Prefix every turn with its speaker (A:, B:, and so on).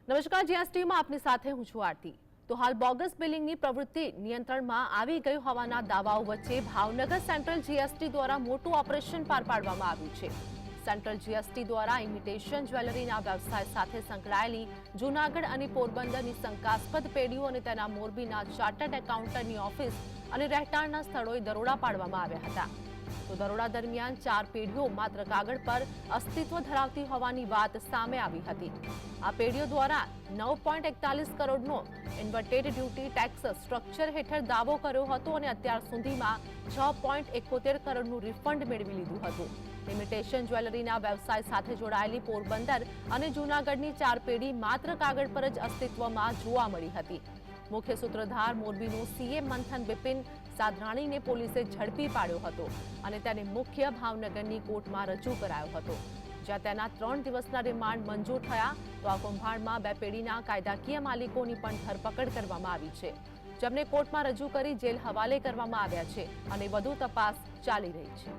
A: નમસ્કાર, જીએસટીમાં આપની સાથે હું છું આરતી। તો હાલ બોગસ બિલિંગની પ્રવૃત્તિ નિયંત્રણમાં આવી ગઈ હોવાના દાવાઓ વચ્ચે ભાવનગર સેન્ટ્રલ જીએસટી દ્વારા મોટું ઓપરેશન પાર પાડવામાં આવ્યું છે। સેન્ટ્રલ જીએસટી દ્વારા ઇમિટેશન જ્વેલરીના વ્યવસાય સાથે સંકળાયેલી જૂનાગઢ અને પોરબંદરની શંકાસ્પદ પેઢીઓ અને તેના મોરબીના ચાર્ટર્ડ એકાઉન્ટન્ટની ઓફિસ અને રહેઠાણના સ્થળોએ દરોડા પાડવામાં આવ્યા હતા। તો દરોડા દરમિયાન 4 પેઢીઓ માત્ર કાગળ પર અસ્તિત્વ ધરાવતી હોવાની વાત સામે આવી હતી। આ પેઢીઓ દ્વારા 9.41 કરોડનો ઇન્વર્ટેડ ડ્યુટી ટેક્સ સ્ટ્રક્ચર હેઠળ દાવો કર્યો હતો અને અત્યાર સુધીમાં 6.71 કરોડનું રિફંડ મેળવી લીધું હતું। ઇમિટેશન જ્વેલરીના વ્યવસાય સાથે જોડાયેલી પોરબંદર અને જૂનાગઢની 4 પેઢી માત્ર કાગળ પર જ અસ્તિત્વમાં જોવા મળી હતી। મુખ્ય સૂત્રધાર મોરબીનું સીએ મંથન બિપિન સાધરાણીને પોલીસે ઝડપી પાડ્યો હતો અને તેને મુખ્ય ભાવનગરની કોર્ટમાં રજૂ કરાયો હતો, જ્યાં તેના 3 દિવસના રિમાન્ડ મંજૂર થયા। તો આ કૌભાંડમાં 2 પેઢીના કાયદાકીય માલિકોની પણ ધરપકડ કરવામાં આવી છે, જેમને કોર્ટમાં રજૂ કરી જેલ હવાલે કરવામાં આવ્યા છે અને વધુ તપાસ ચાલી રહી છે।